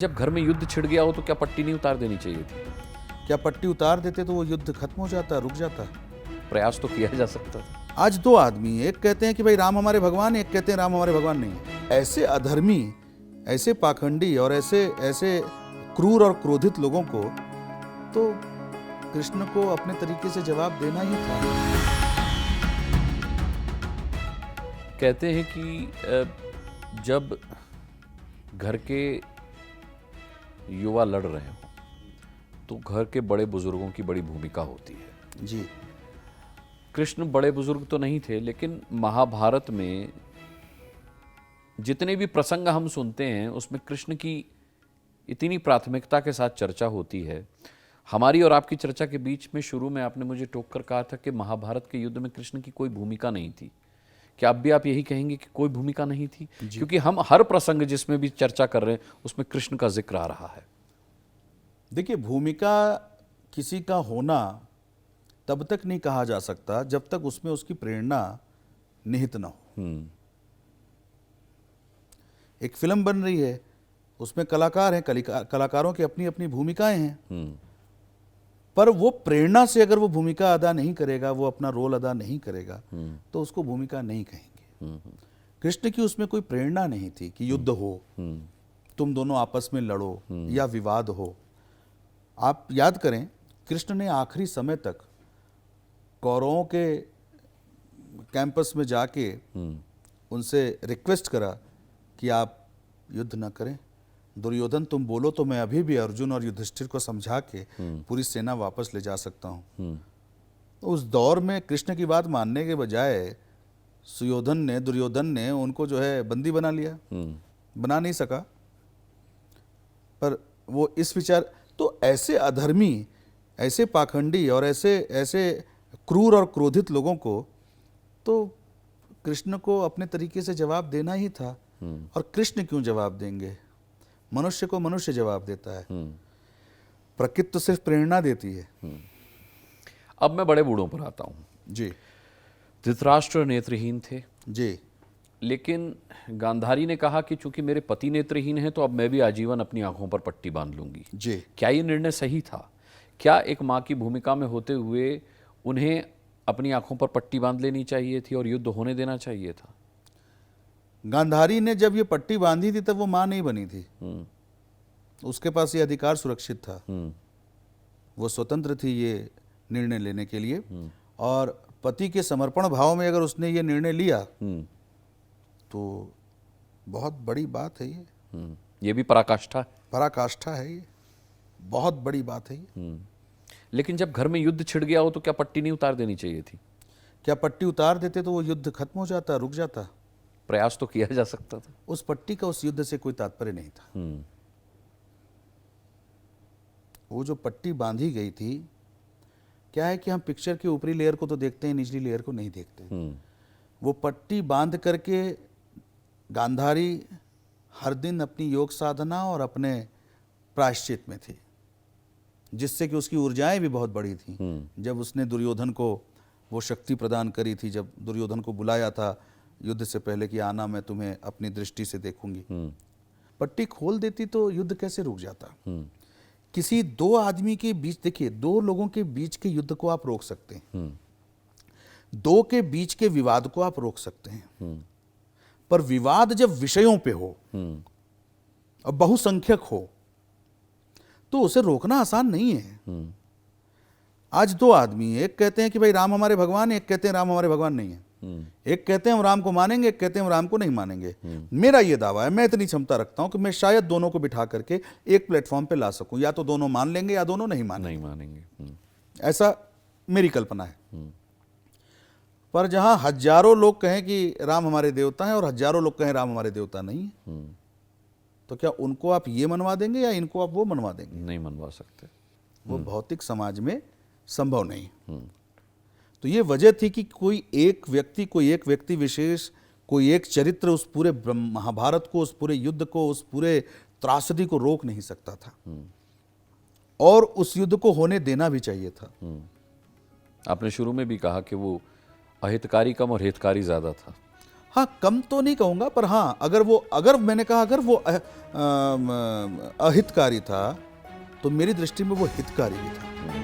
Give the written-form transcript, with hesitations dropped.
जब घर में युद्ध छिड़ गया हो तो क्या पट्टी नहीं उतार देनी चाहिए थी? क्या पट्टी उतार देते तो वो युद्ध खत्म हो जाता, रुक जाता। प्रयास तो किया जा सकता था। आज दो आदमी, एक कहते हैं कि भाई राम हमारे भगवान, एक कहते हैं राम हमारे भगवान नहीं है। ऐसे अधर्मी, ऐसे पाखंडी और ऐसे ऐसे क्रूर और क्रोधित लोगों को तो कृष्ण को अपने तरीके से जवाब देना ही था। कहते हैं कि जब घर के युवा लड़ रहे हो तो घर के बड़े बुजुर्गों की बड़ी भूमिका होती है। जी, कृष्ण बड़े बुजुर्ग तो नहीं थे, लेकिन महाभारत में जितने भी प्रसंग हम सुनते हैं उसमें कृष्ण की इतनी प्राथमिकता के साथ चर्चा होती है। हमारी और आपकी चर्चा के बीच में शुरू में आपने मुझे टोक कर कहा था कि महाभारत के युद्ध में कृष्ण की कोई भूमिका नहीं थी। क्या अब भी आप यही कहेंगे कि कोई भूमिका नहीं थी? क्योंकि हम हर प्रसंग जिसमें भी चर्चा कर रहे हैं उसमें कृष्ण का जिक्र आ रहा है। देखिए, भूमिका किसी का होना तब तक नहीं कहा जा सकता जब तक उसमें उसकी प्रेरणा निहित ना हो। एक फिल्म बन रही है, उसमें कलाकार हैं, कलाकारों की अपनी अपनी भूमिकाएं हैं, पर वो प्रेरणा से अगर वो भूमिका अदा नहीं करेगा, वो अपना रोल अदा नहीं करेगा, तो उसको भूमिका नहीं कहेंगे। कृष्ण की उसमें कोई प्रेरणा नहीं थी कि युद्ध हो, तुम दोनों आपस में लड़ो या विवाद हो। आप याद करें, कृष्ण ने आखिरी समय तक कौरवों के कैंपस में जाके उनसे रिक्वेस्ट करा कि आप युद्ध न करें। दुर्योधन, तुम बोलो तो मैं अभी भी अर्जुन और युधिष्ठिर को समझा के पूरी सेना वापस ले जा सकता हूं। उस दौर में कृष्ण की बात मानने के बजाय दुर्योधन ने उनको जो है बंदी बना लिया। बना नहीं सका, पर वो इस विचार, तो ऐसे अधर्मी, ऐसे पाखंडी और ऐसे ऐसे क्रूर और क्रोधित लोगों को तो कृष्ण को अपने तरीके से जवाब देना ही था। और कृष्ण क्यों जवाब देंगे? मनुष्य को मनुष्य जवाब देता है, प्रकृति तो सिर्फ प्रेरणा देती है। अब मैं बड़े बूढ़ों पर आता हूं। जी धृतराष्ट्र नेत्रहीन थे जी, लेकिन गांधारी ने कहा कि चूंकि मेरे पति नेत्रहीन हैं तो अब मैं भी आजीवन अपनी आंखों पर पट्टी बांध लूंगी। जी, क्या ये निर्णय सही था? क्या एक माँ की भूमिका में होते हुए उन्हें अपनी आंखों पर पट्टी बांध लेनी चाहिए थी और युद्ध होने देना चाहिए था? गांधारी ने जब ये पट्टी बांधी थी तब वो मां नहीं बनी थी। उसके पास ये अधिकार सुरक्षित था, वो स्वतंत्र थी ये निर्णय लेने के लिए। और पति के समर्पण भाव में अगर उसने ये निर्णय लिया तो बहुत बड़ी बात है ये भी पराकाष्ठा। पराकाष्ठा है, ये बहुत बड़ी बात है ये। लेकिन जब घर में युद्ध छिड़ गया हो तो क्या पट्टी नहीं उतार देनी चाहिए थी? क्या पट्टी उतार देते तो वो युद्ध खत्म हो जाता, रुक जाता। प्रयास तो किया जा सकता था। उस पट्टी का उस युद्ध से कोई तात्पर्य नहीं था। वो जो पट्टी बांधी गई थी, क्या है कि हम पिक्चर के ऊपरी लेयर को तो देखते हैं, निचली लेयर को नहीं देखते। वो पट्टी बांध करके गांधारी हर दिन अपनी योग साधना और अपने प्रायश्चित में थी, जिससे कि उसकी ऊर्जाएं भी बहुत बड़ी थी। जब उसने दुर्योधन को वो शक्ति प्रदान करी थी, जब दुर्योधन को बुलाया था युद्ध से पहले कि आना, मैं तुम्हें अपनी दृष्टि से देखूंगी, पट्टी खोल देती तो युद्ध कैसे रुक जाता? किसी दो आदमी के बीच, देखिए, दो लोगों के बीच के युद्ध को आप रोक सकते हैं, दो के बीच के विवाद को आप रोक सकते हैं, पर विवाद जब विषयों पे हो और बहुसंख्यक हो तो उसे रोकना आसान नहीं है। आज दो आदमी, एक कहते हैं कि भाई राम हमारे भगवान, एक कहते हैं राम हमारे भगवान नहीं है। एक कहते हैं हम राम को मानेंगे, एक कहते हैं हम राम को नहीं मानेंगे। मेरा ये दावा है, मैं इतनी क्षमता रखता हूं कि मैं शायद दोनों को बिठा करके एक प्लेटफॉर्म पे ला सकूं। या तो दोनों मान लेंगे या दोनों नहीं मानेंगे। ऐसा मेरी कल्पना है। पर जहां हजारों लोग कहें कि राम हमारे देवता हैं और हजारों लोग कहें राम हमारे देवता नहीं है, तो क्या उनको आप ये मनवा देंगे या इनको आप वो मनवा देंगे? नहीं मनवा सकते। वो भौतिक समाज में संभव नहीं। तो ये वजह थी कि कोई एक व्यक्ति विशेष, कोई एक चरित्र उस पूरे महाभारत को, उस पूरे युद्ध को, उस पूरे त्रासदी को रोक नहीं सकता था। और उस युद्ध को होने देना भी चाहिए था। आपने शुरू में भी कहा कि वो अहितकारी कम और हितकारी ज्यादा था। हाँ, कम तो नहीं कहूँगा, पर हाँ, अगर मैंने कहा अगर वो अहितकारी था, तो मेरी दृष्टि में वो हितकारी भी था।